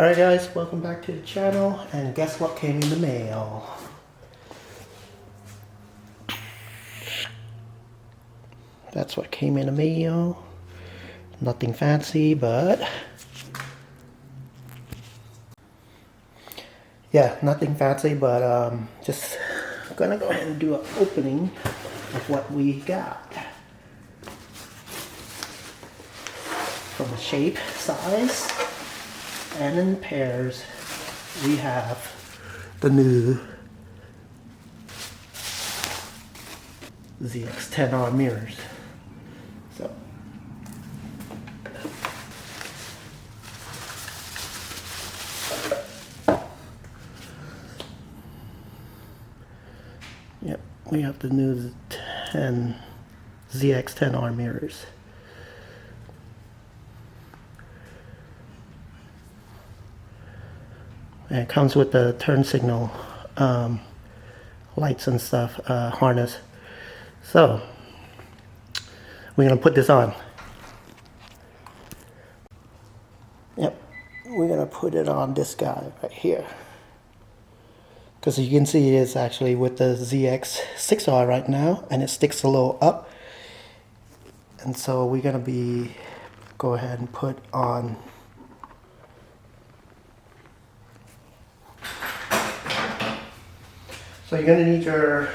Alright guys, welcome back to the channel, and guess what came in the mail? That's what came in the mail. Nothing fancy, but yeah, nothing fancy, but just gonna go ahead and do an opening of what we got. From the shape, size, and in pairs, we have the new ZX10R mirrors. So yep, we have the new ZX10R mirrors. And it comes with the turn signal lights and stuff, harness. So we're gonna put this on. Yep, we're gonna put it on this guy right here. Because you can see it's actually with the ZX6R right now, and it sticks a little up. And so we're gonna go ahead and put on . So you're going to need your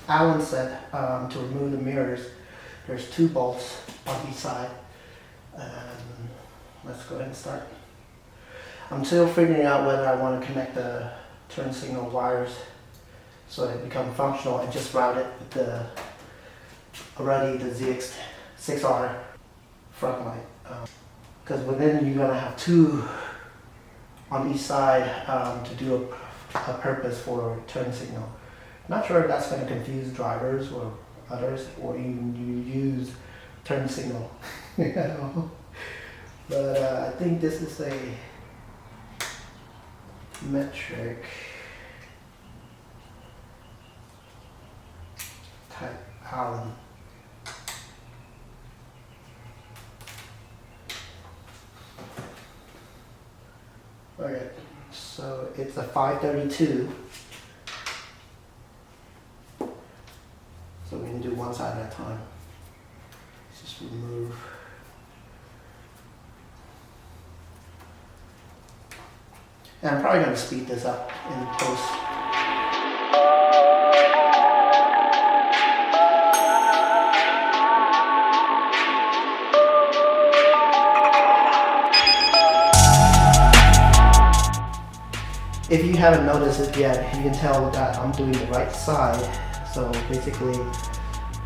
Allen set to remove the mirrors. There's 2 bolts on each side. Let's go ahead and start. I'm still figuring out whether I want to connect the turn signal wires so they become functional and just route it with the ZX6R front light. Because within you're going to have 2 on each side to do a purpose for turn signal. Not sure if that's going to confuse drivers or others, or even you use turn signal. You know? But I think this is a metric type Allen. Okay. So it's a 532. So we're going to do one side at a time. Let's just remove. And I'm probably going to speed this up in post. If you haven't noticed it yet, you can tell that I'm doing the right side. So basically,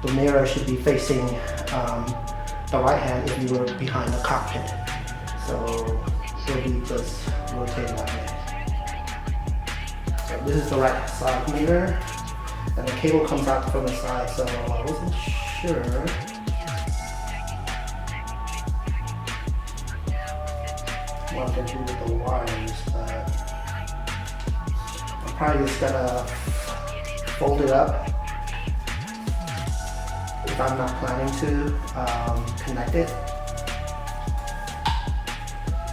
the mirror should be facing the right hand if you were behind the cockpit. So it'll be just rotating that way. So this is the right side mirror, and the cable comes out from the side. So I wasn't sure what to do with the wires, but probably just gonna fold it up if I'm not planning to connect it,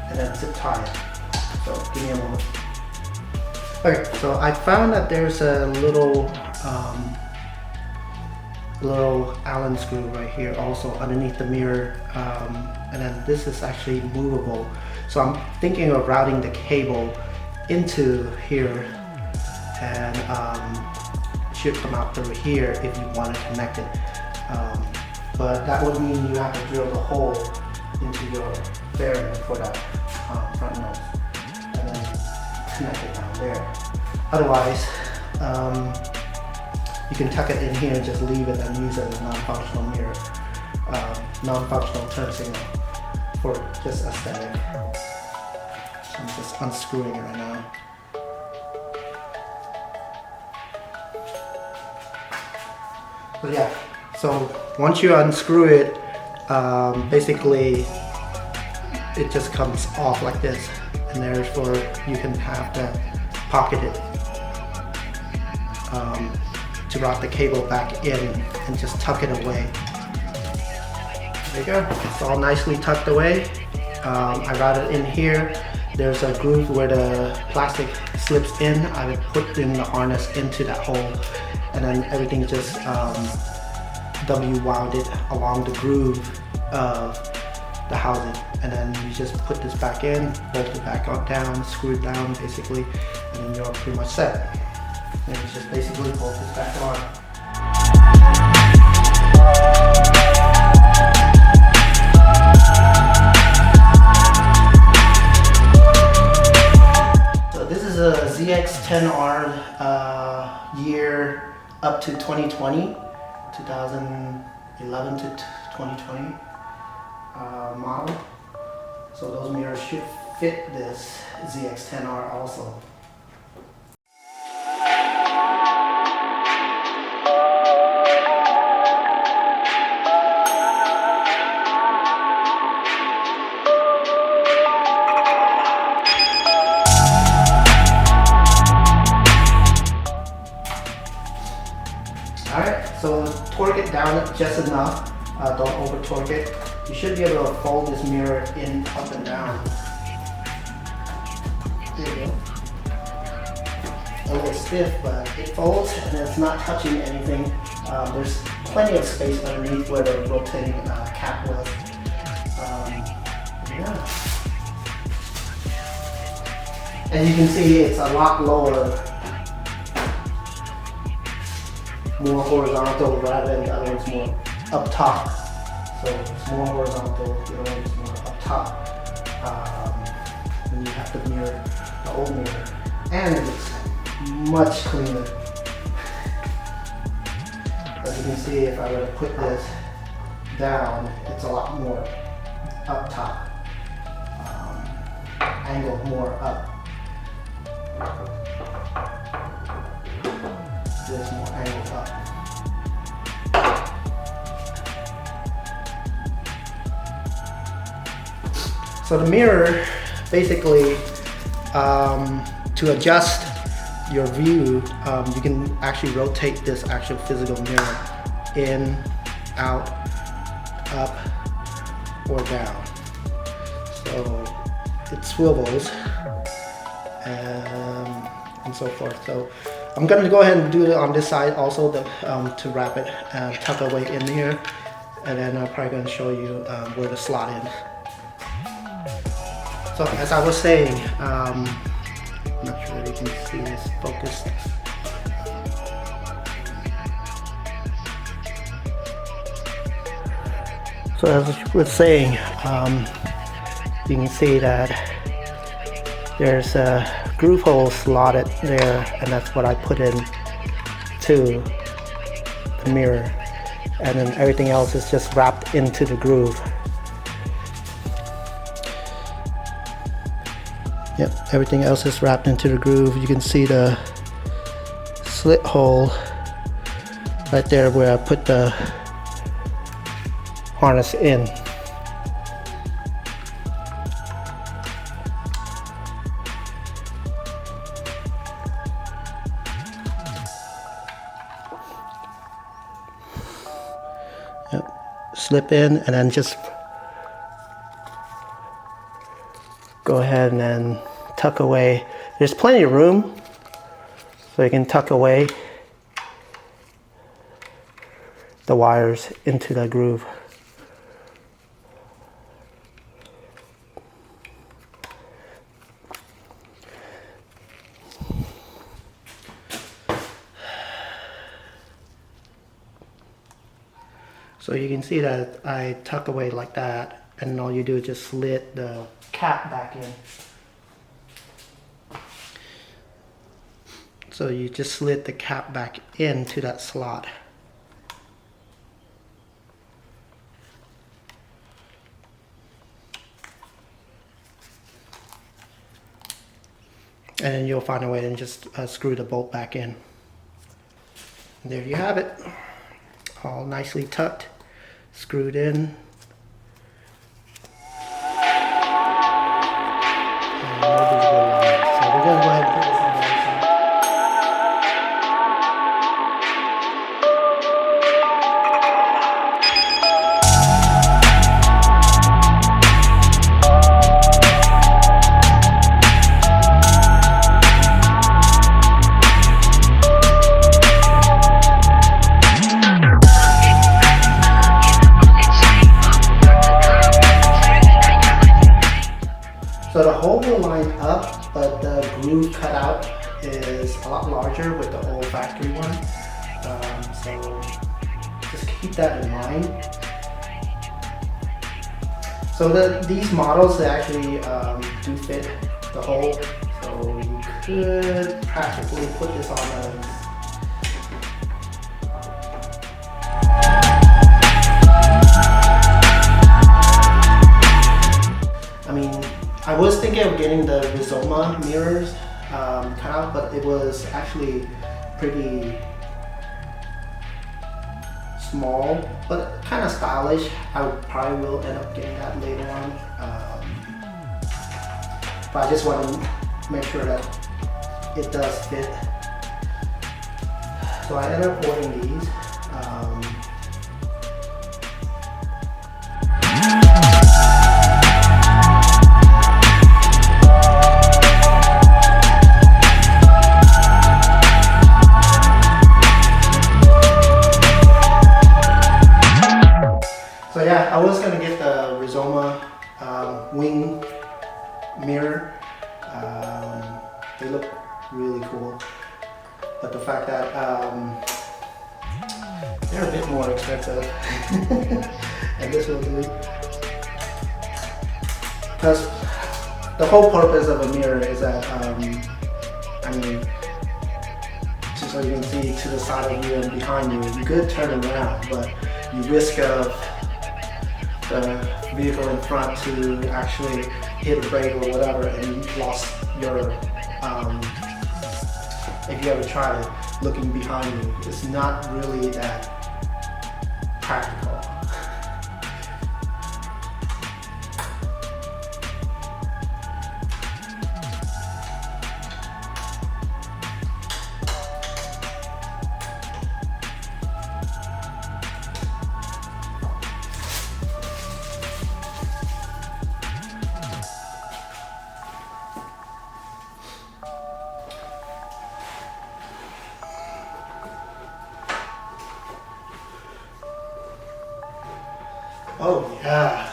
and then zip tie it. So give me a moment. Okay, so I found that there's a little Allen screw right here also underneath the mirror, and then this is actually movable. So I'm thinking of routing the cable into here, and it should come out through here if you want to connect it. But that would mean you have to drill the hole into your bearing for that front nose and then connect it down there. Otherwise, you can tuck it in here and just leave it and use it as a non-functional mirror, non-functional turn signal for just aesthetic. So I'm just unscrewing it right now. But yeah, so once you unscrew it, basically it just comes off like this, and therefore you can have that pocketed to route the cable back in and just tuck it away. There you go, it's all nicely tucked away. I routed in here, there's a groove where the plastic slips in. I would put in the harness into that hole, and then everything just W-wound it along the groove of the housing, and then you just put this back in, bolt it back on down, screw it down basically, and then you're pretty much set. And you just basically bolt this back on. A ZX10R year up to 2020, 2011 to 2020 model. So those mirrors should fit this ZX10R also. Alright, so torque it down just enough, don't over torque it. You should be able to fold this mirror in, up and down. There you go. A little stiff, but it folds and it's not touching anything. There's plenty of space underneath where the rotating cap was. Yeah. As you can see, it's a lot lower, more horizontal rather than the other one's more up top. So it's more horizontal, the other one's more up top. When you have the mirror, the old mirror, and it looks much cleaner. As you can see, if I were to put this down, it's a lot more up top, angled more up. This more angled up. So the mirror, basically, to adjust your view, you can actually rotate this actual physical mirror in, out, up, or down. So it swivels and so forth. So I'm going to go ahead and do it on this side also to wrap it and tuck away in here, and then I'm probably going to show you where to slot in. So as I was saying, I'm not sure if you can see this focused. So as I was saying, you can see that there's a groove hole slotted there, and that's what I put in to the mirror, and then everything else is just wrapped into the groove. Yep, everything else is wrapped into the groove. You can see the slit hole right there where I put the harness in. Yep, slip in and then just go ahead and then tuck away. There's plenty of room, so you can tuck away the wires into the groove. So you can see that I tuck away like that, and all you do is just slid the cap back in. So you just slid the cap back into that slot. And then you'll find a way to just screw the bolt back in. And there you have it, all nicely tucked, screwed in. And no visible lines. So we're going to go ahead and put this on the other side. hole will line up, but the groove cutout is a lot larger with the old factory one. So just keep that in mind. So these models, they actually do fit the hole. So you could practically put this on a I was thinking of getting the Rizoma mirrors cut out, but it was actually pretty small, but kind of stylish. I probably will end up getting that later on. But I just want to make sure that it does fit. So I ended up ordering these. So yeah, I was gonna get the Rizoma wing mirror. They look really cool, but the fact that they're a bit more expensive, and this will do. Because the whole purpose of a mirror is that, just so you can see to the side of you and behind you, you could turn around, but you risk of the vehicle in front to actually hit a brake or whatever, and you lost your, if you ever tried it, looking behind you, it's not really that practical. Oh yeah.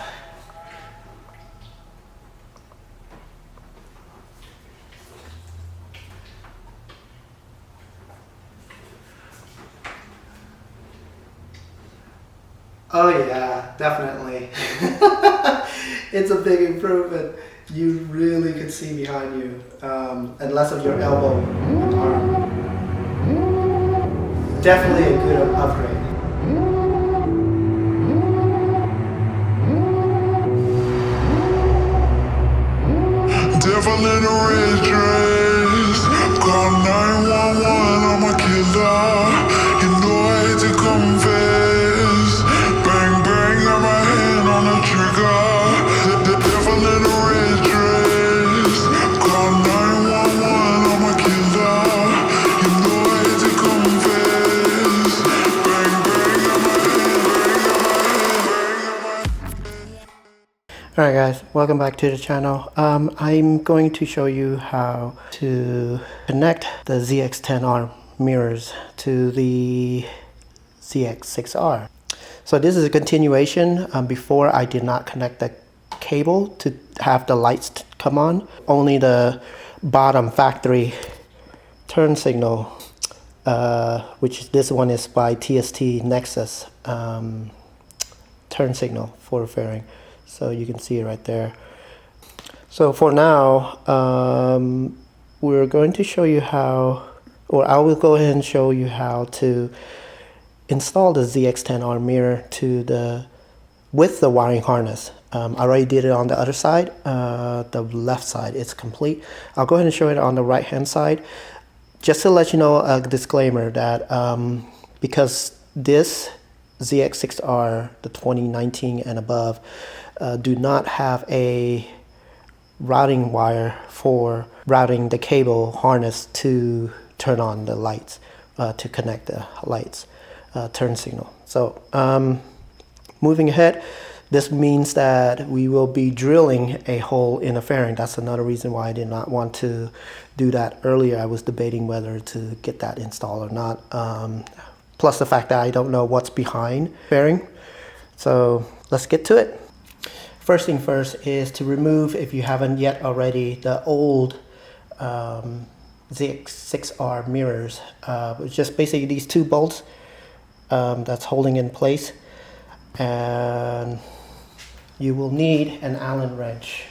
Oh yeah, definitely. It's a big improvement. You really can see behind you, and less of your elbow arm. Definitely a good upgrade. Devil in a red dress, call 911, I'm a killer. You know I hate to confess. Bang bang, got my hand on the trigger. The devil in a red dress, call 911, I'm a killer. You know I hate to confess. Bang bang, got my hand. Alright guys, welcome back to the channel. I'm going to show you how to connect the ZX10R mirrors to the ZX6R. So this is a continuation. Before I did not connect the cable to have the lights come on. Only the bottom factory turn signal, which this one is by TST Nexus, turn signal for fairing. So you can see it right there. So for now, we're going to show you how, or I will go ahead and show you how to install the ZX10R mirror to with the wiring harness. I already did it on the other side. The left side is complete. I'll go ahead and show it on the right hand side. Just to let you know, a disclaimer that because this ZX6R, the 2019 and above, do not have a routing wire for routing the cable harness to turn on the lights, to connect the lights, turn signal. So moving ahead, this means that we will be drilling a hole in the fairing. That's another reason why I did not want to do that earlier. I was debating whether to get that installed or not. Plus the fact that I don't know what's behind fairing. So let's get to it. first thing first is to remove, if you haven't yet already, the old ZX6R mirrors. It's just basically these two bolts that's holding in place, and you will need an Allen wrench.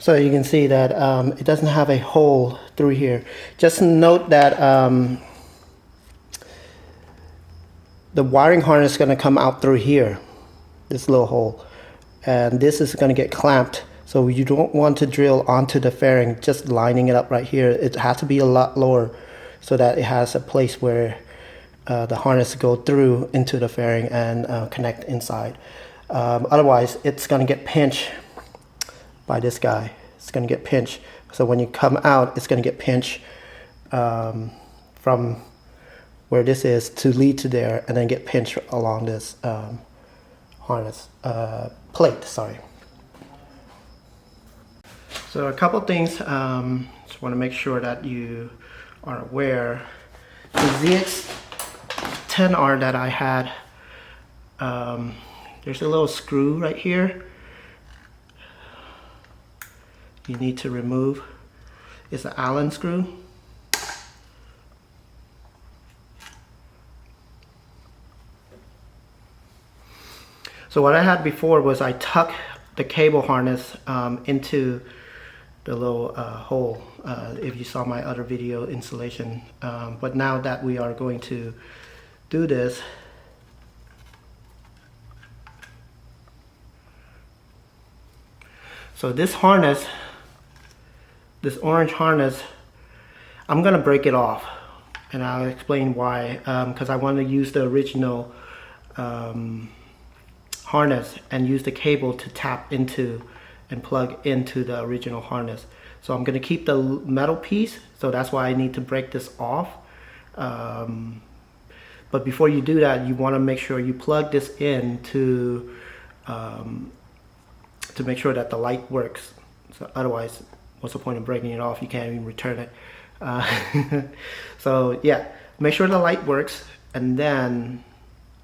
So you can see that it doesn't have a hole through here. Just note that the wiring harness is going to come out through here, this little hole, and this is going to get clamped. So you don't want to drill onto the fairing just lining it up right here. It has to be a lot lower so that it has a place where the harness go through into the fairing and connect inside. Otherwise it's going to get pinched by this guy. It's going to get pinched. So when you come out, it's going to get pinched from where this is to lead to there, and then get pinched along this harness plate. Sorry. So a couple things. Just want to make sure that you are aware. The ZX10R that I had, there's a little screw right here you need to remove. It's an Allen screw. So what I had before was I tuck the cable harness into the little hole, if you saw my other video installation. But now that we are going to do this, so this harness, this orange harness, I'm gonna break it off, and I'll explain why. Because I want to use the original harness and use the cable to tap into and plug into the original harness. So I'm going to keep the metal piece, so that's why I need to break this off. But before you do that, you want to make sure you plug this in to make sure that the light works. So otherwise, what's the point of breaking it off? You can't even return it. So yeah, make sure the light works, and then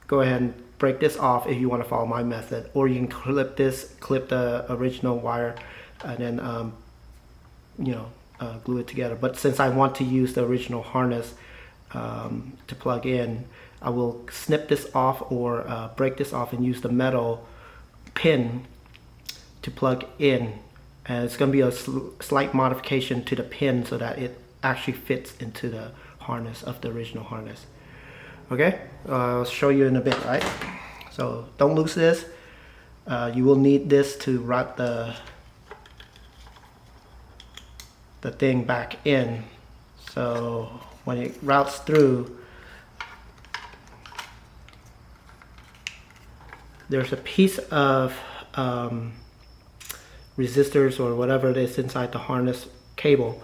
go ahead and break this off if you want to follow my method. Or you can clip the original wire, and then glue it together. But since I want to use the original harness to plug in, I will snip this off or break this off and use the metal pin to plug in. And it's going to be a slight modification to the pin so that it actually fits into the harness of the original harness. Okay, I'll show you in a bit, right? So don't lose this. You will need this to route the thing back in. So when it routes through, there's a piece of resistors or whatever it is inside the harness cable.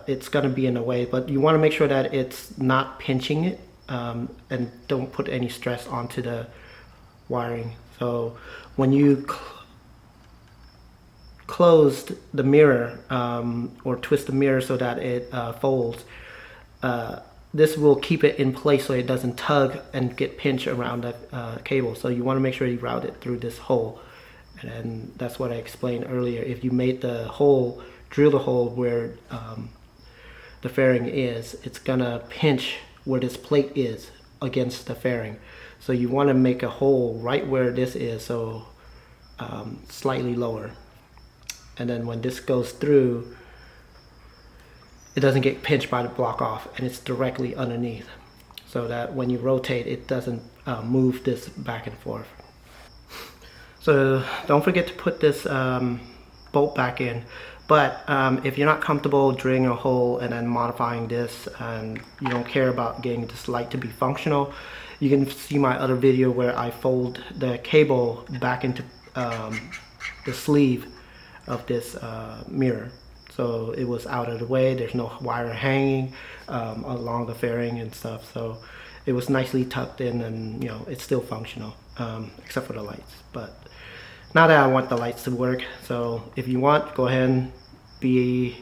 It's going to be in the way, but you want to make sure that it's not pinching it, and don't put any stress onto the wiring. So when you close the mirror or twist the mirror so that it folds, this will keep it in place so it doesn't tug and get pinched around the cable. So you want to make sure you route it through this hole, and that's what I explained earlier. If you made the hole, drill the hole where the fairing is, it's gonna pinch where this plate is against the fairing. So you want to make a hole right where this is, so slightly lower, and then when this goes through, it doesn't get pinched by the block off, and it's directly underneath, so that when you rotate, it doesn't move this back and forth. So don't forget to put this bolt back in. But if you're not comfortable drilling a hole and then modifying this, and you don't care about getting this light to be functional, you can see my other video where I fold the cable back into the sleeve of this mirror. So it was out of the way, there's no wire hanging along the fairing and stuff. So it was nicely tucked in, and it's still functional, except for the lights. But now that I want the lights to work, so if you want, go ahead and be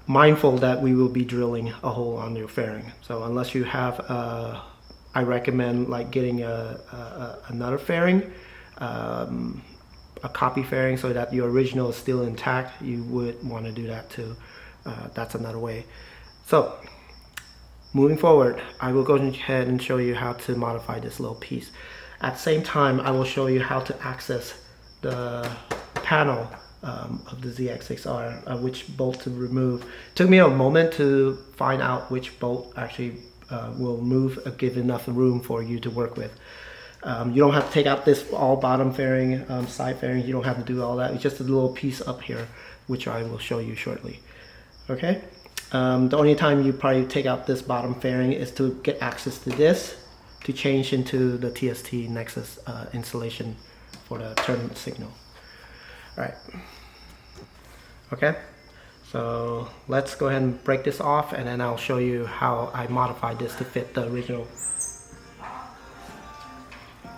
mindful that we will be drilling a hole on your fairing. So unless you have, I recommend like getting another fairing, a copy fairing, so that your original is still intact. You would want to do that too. That's another way. So moving forward, I will go ahead and show you how to modify this little piece. At the same time, I will show you how to access the panel of the ZX6R, which bolt to remove. It took me a moment to find out which bolt actually will move, give enough room for you to work with. You don't have to take out this all bottom fairing, side fairing. You don't have to do all that. It's just a little piece up here, which I will show you shortly. Okay. The only time you probably take out this bottom fairing is to get access to this, to change into the TST Nexus installation for the turn signal. All right. Okay. So let's go ahead and break this off, and then I'll show you how I modified this to fit the original.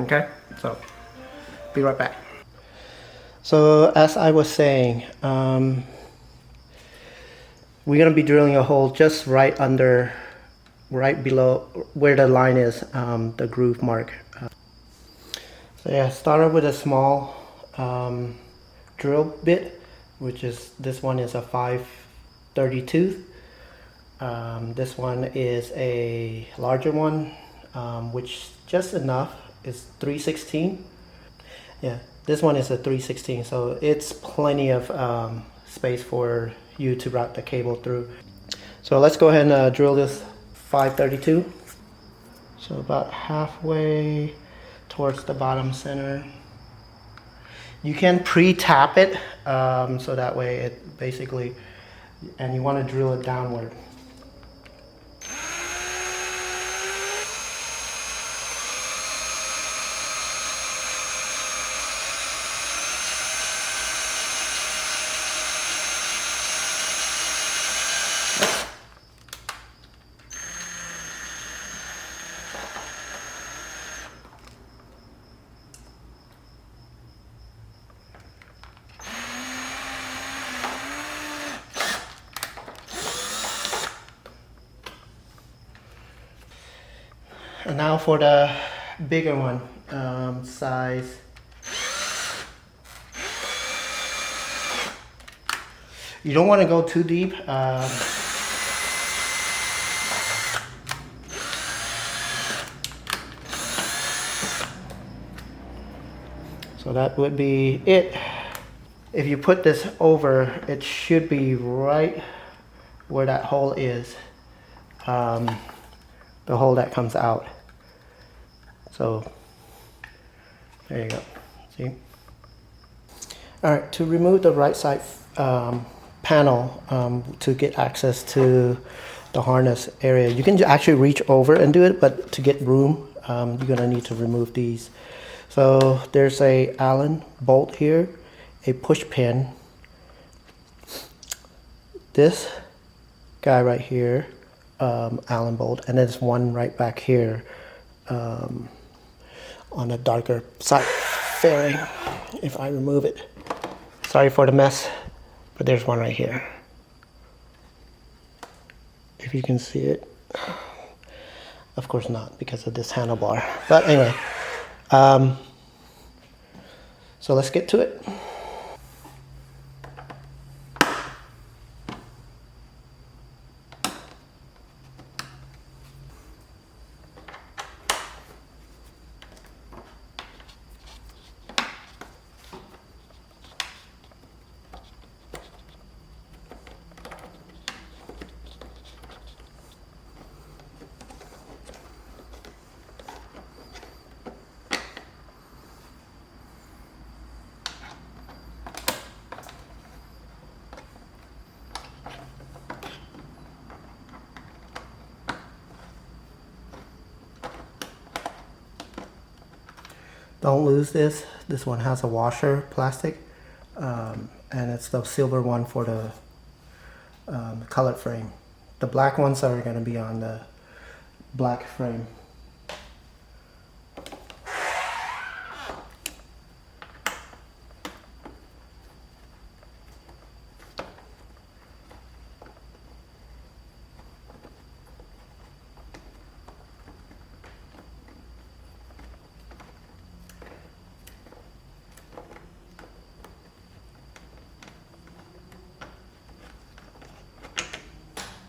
Okay. So be right back. So as I was saying, we're going to be drilling a hole just right below where the line is, the groove mark. So yeah, started with a small drill bit, which is, this one is a 532. This one is a larger one, which just enough is 316. Yeah, this one is a 316, so it's plenty of space for you to route the cable through. So let's go ahead and drill this 532. So about halfway towards the bottom center. You can pre-tap it, so that way it basically, and you want to drill it downward. And now for the bigger one, size. You don't want to go too deep. So that would be it. If you put this over, it should be right where that hole is. The hole that comes out. So there you go. See? All right, to remove the right side panel to get access to the harness area, you can actually reach over and do it, but to get room, you're gonna need to remove these. So there's a Allen bolt here, a push pin, this guy right here, Allen bolt, and there's one right back here on the darker side fairing. If I remove it, sorry for the mess, but there's one right here. If you can see it, of course not because of this handlebar, but anyway, so let's get to it. Don't lose this. This one has a washer plastic, and it's the silver one for the colored frame. The black ones are going to be on the black frame.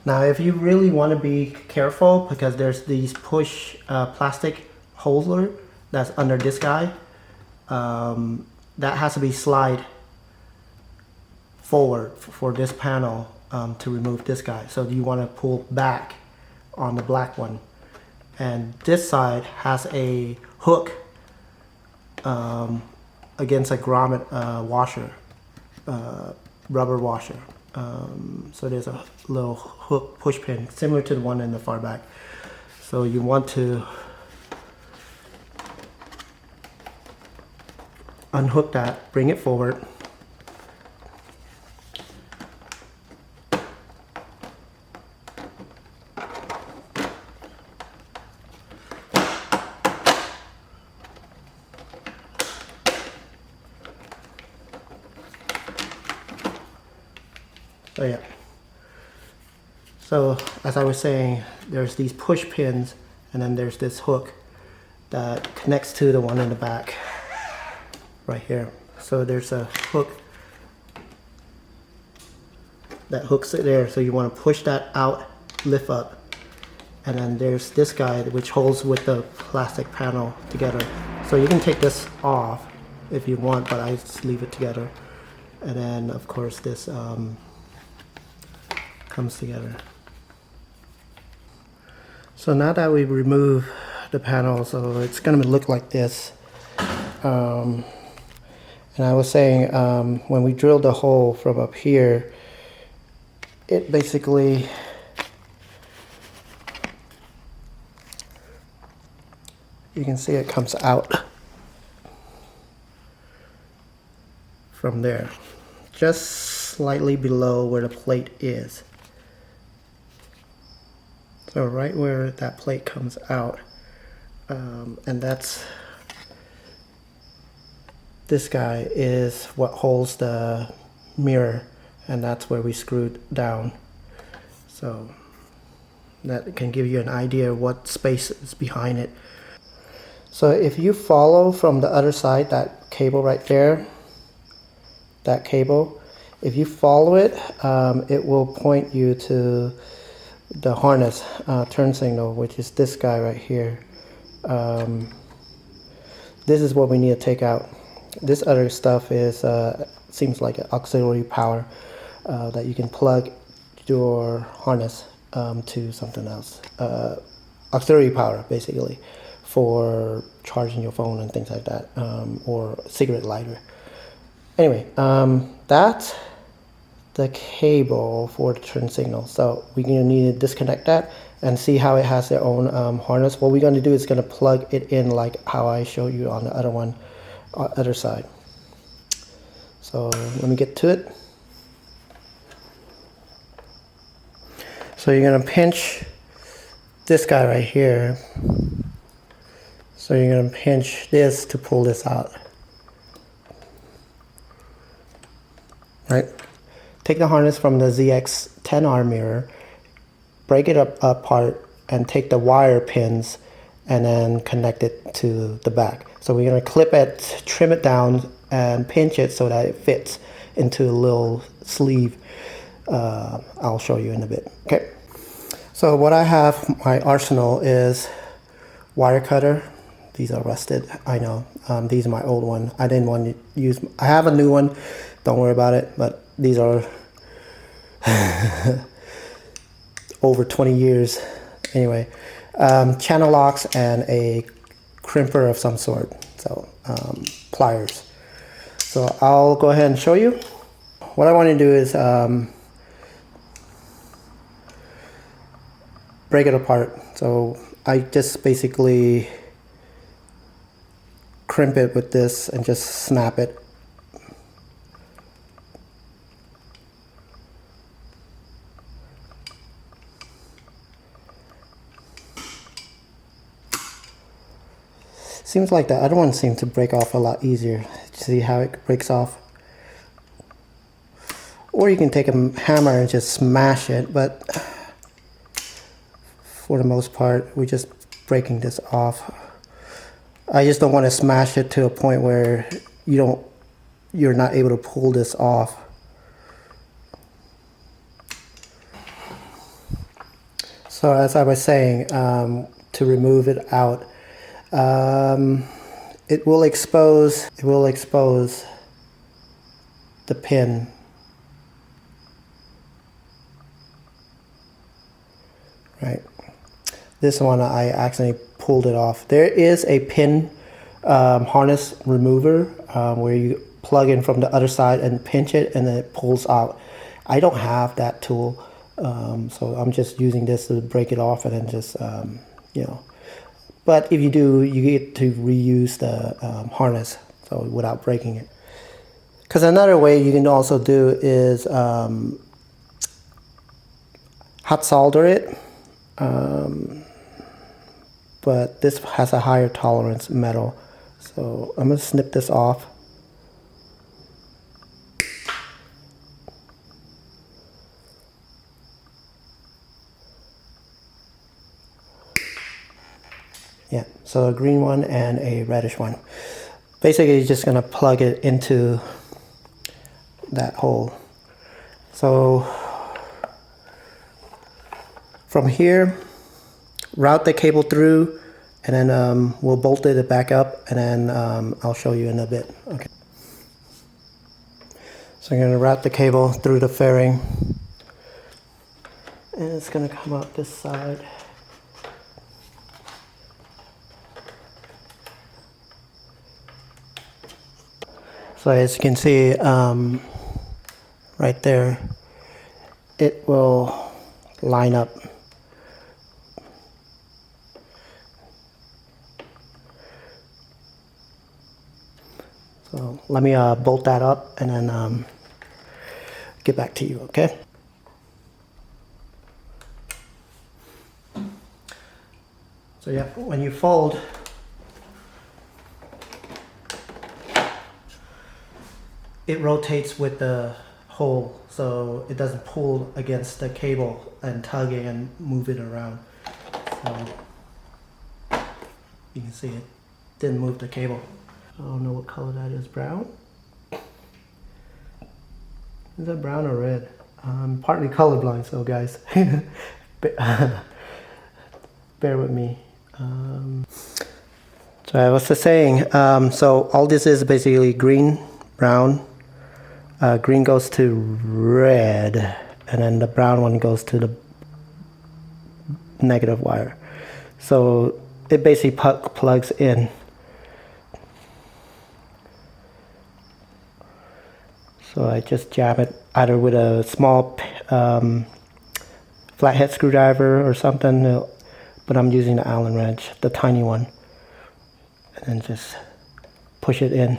Now if you really want to be careful, because there's these push plastic holder that's under this guy, that has to be slide forward for this panel to remove this guy. So you want to pull back on the black one, and this side has a hook against a grommet washer, rubber washer. So there's a little hook push pin similar to the one in the far back. So you want to unhook that, bring it forward. So yeah. So as I was saying, there's these push pins, and then there's this hook that connects to the one in the back right here. So there's a hook that hooks it there. So you want to push that out, lift up, and then there's this guy which holds with the plastic panel together. So you can take this off if you want, but I just leave it together. And then of course this comes together. So now that we remove the panel, so it's going to look like this. And I was saying, when we drilled the hole from up here, it basically you can see it comes out from there, just slightly below where the plate is. So right where that plate comes out, and that's, this guy is what holds the mirror, and that's where we screwed down. So that can give you an idea of what space is behind it. So if you follow from the other side, that cable right there, that cable, if you follow it, it will point you to the harness turn signal, which is this guy right here. This is what we need to take out. This other stuff is seems like an auxiliary power that you can plug your harness to something else. Auxiliary power, basically, for charging your phone and things like that, or cigarette lighter. Anyway, that's the cable for the turn signal. So we're going to need to disconnect that and see how it has their own harness. What we're going to do is going to plug it in like how I showed you on the other one, other side. So let me get to it. So you're going to pinch this guy right here. So you're going to pinch this to pull this out. Right? Take the harness from the ZX10R mirror, break it apart, and take the wire pins and then connect it to the back. So we're going to clip it, trim it down, and pinch it so that it fits into a little sleeve. I'll show you in a bit. Okay. So what I have, my arsenal is wire cutter. These are rusted, I know. These are my old one. I didn't want to use, I have a new one. Don't worry about it, but these are over 20 years. Anyway, channel locks and a crimper of some sort. So pliers. So I'll go ahead and show you. What I want to do is break it apart. So I just basically crimp it with this and just snap it. Seems like the other one seemed to break off a lot easier. See how it breaks off? Or you can take a hammer and just smash it, but for the most part, we're just breaking this off. I just don't want to smash it to a point where you're not able to pull this off. So as I was saying, to remove it out, it will expose the pin. Right. This one I accidentally pulled it off. There is a pin harness remover where you plug in from the other side and pinch it and then it pulls out. I don't have that tool, so I'm just using this to break it off and then just, you know. But if you do, you get to reuse the harness, so without breaking it. Because another way you can also do is hot solder it. But this has a higher tolerance metal, so I'm going to snip this off. Yeah, so a green one and a reddish one. Basically, you're just going to plug it into that hole. So from here, route the cable through, and then we'll bolt it back up, and then I'll show you in a bit. Okay. So I'm going to route the cable through the fairing, and it's going to come out this side. So as you can see, right there, it will line up. So let me bolt that up and then get back to you, okay? So yeah, when you fold, it rotates with the hole, so it doesn't pull against the cable and tug and move it around. So you can see it didn't move the cable. I don't know what color that is. Brown? Is that brown or red? I'm partly colorblind, so guys, bear with me. So I was just saying, so all this is basically green, brown. Green goes to red, and then the brown one goes to the negative wire. So it basically plugs in. So I just jam it either with a small flathead screwdriver or something, but I'm using the Allen wrench, the tiny one, and then just push it in.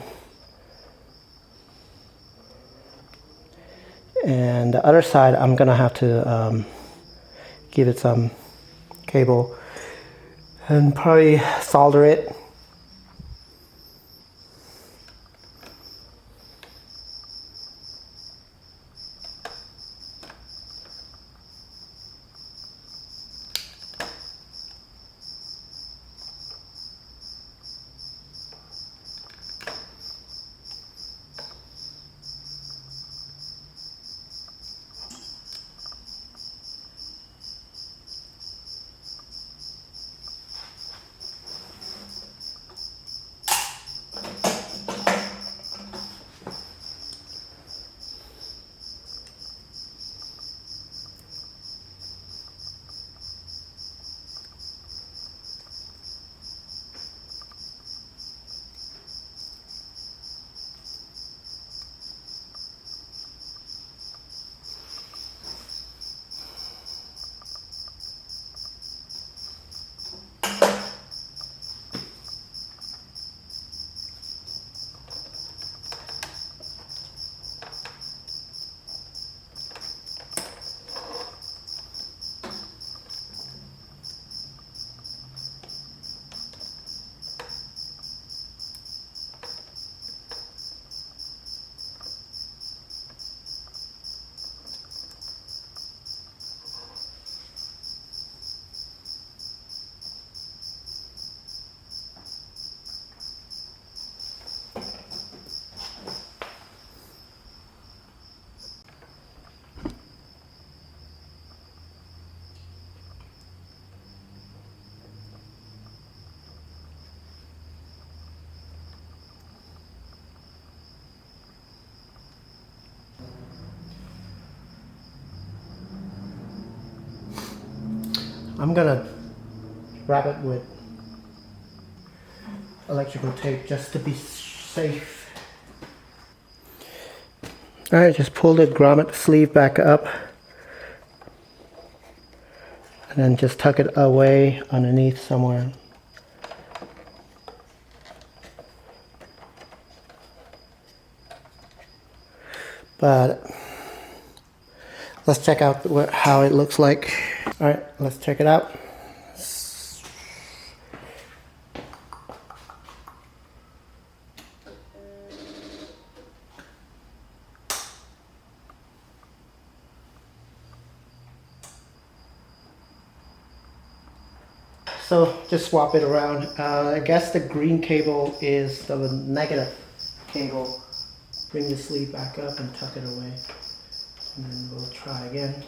And the other side, I'm gonna have to give it some cable and probably solder it. I'm gonna wrap it with electrical tape just to be safe. Alright, just pull the grommet sleeve back up and then just tuck it away underneath somewhere. But let's check out how it looks like. Alright, let's check it out. So just swap it around. I guess the green cable is the negative cable. Bring the sleeve back up and tuck it away. And then we'll try again.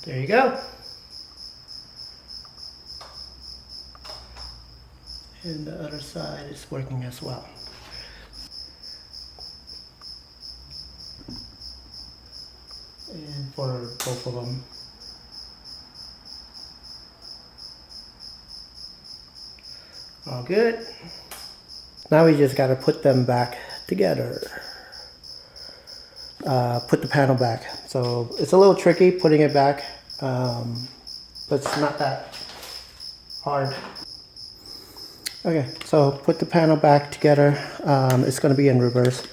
There you go. And the other side is working as well. And for both of them. All good. Now we just got to put them back together. Put the panel back. So it's a little tricky putting it back, but it's not that hard. Okay, so put the panel back together. It's going to be in reverse.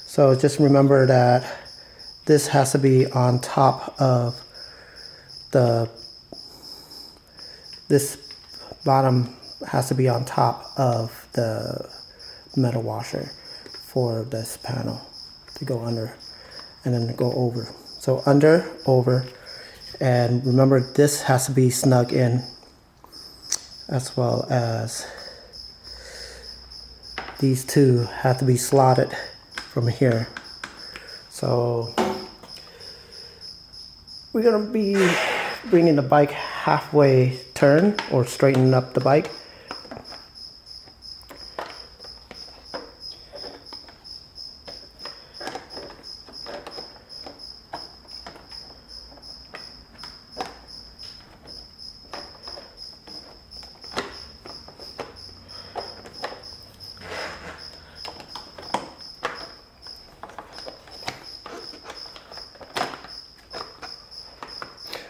So just remember that this has to be on top of this bottom has to be on top of the metal washer for this panel to go under and then go over. So under, over, and remember this has to be snug in, as well as these two have to be slotted from here. So we're gonna be bringing the bike halfway turn or straightening up the bike.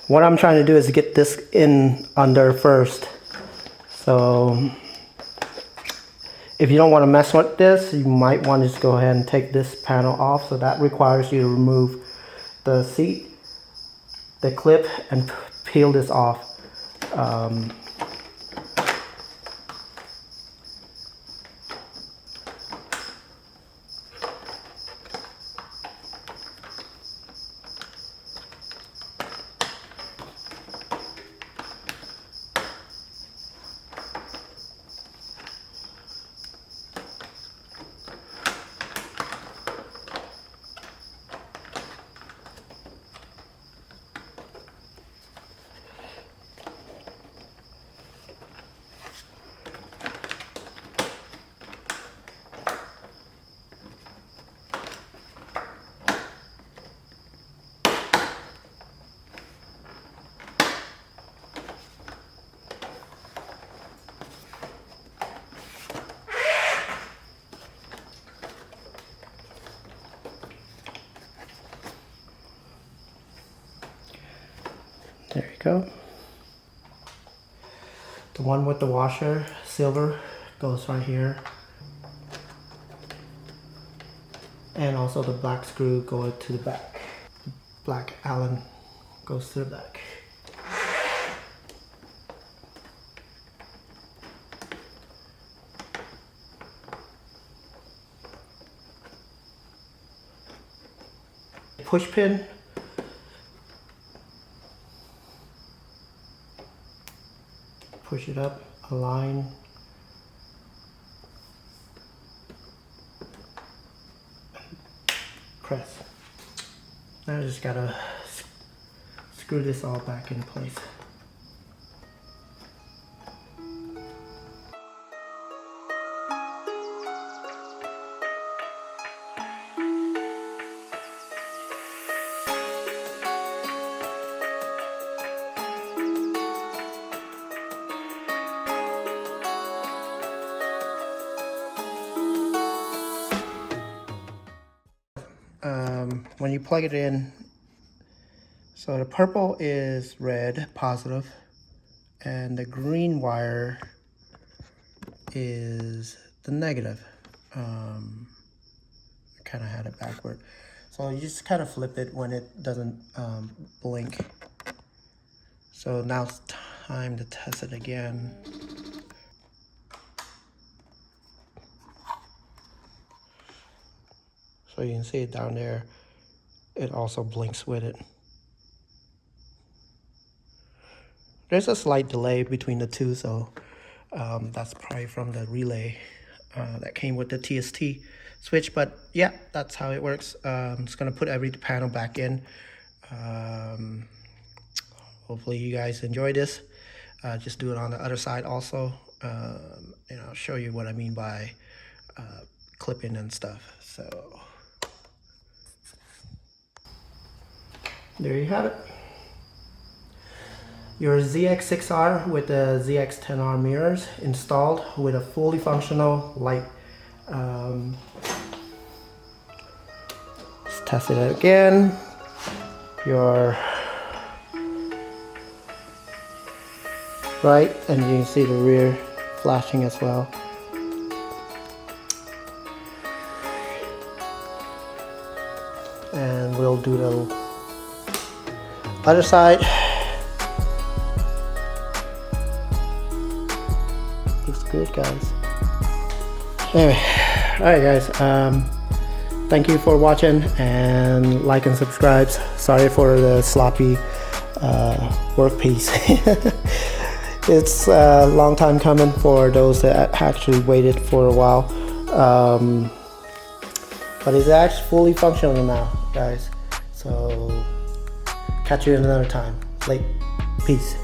What I'm trying to do is get this in under first. So if you don't want to mess with this, you might want to just go ahead and take this panel off. So that requires you to remove the seat, the clip, and peel this off. There you go. The one with the washer, silver, goes right here. And also the black screw goes to the back. The black Allen goes to the back. Push pin. Push it up, align. Press. Now I just gotta screw this all back in place. when you plug it in, so the purple is red, positive, and the green wire is the negative. I kind of had it backward. So you just kind of flip it when it doesn't blink. So now it's time to test it again. So you can see it down there. It also blinks with it. There's a slight delay between the two, so that's probably from the relay that came with the TST switch. But yeah, that's how it works. I'm just gonna put every panel back in. Hopefully you guys enjoy this. Just do it on the other side also. And I'll show you what I mean by clipping and stuff. So there you have it. Your ZX6R with the ZX10R mirrors installed with a fully functional light. Let's test it again. Your right, and you can see the rear flashing as well. And we'll do the other side. Looks good, guys. Anyway, alright guys, thank you for watching, and like and subscribe. Sorry for the sloppy work piece. It's a long time coming for those that actually waited for a while, but it's actually fully functional now, guys. So catch you another time. Peace.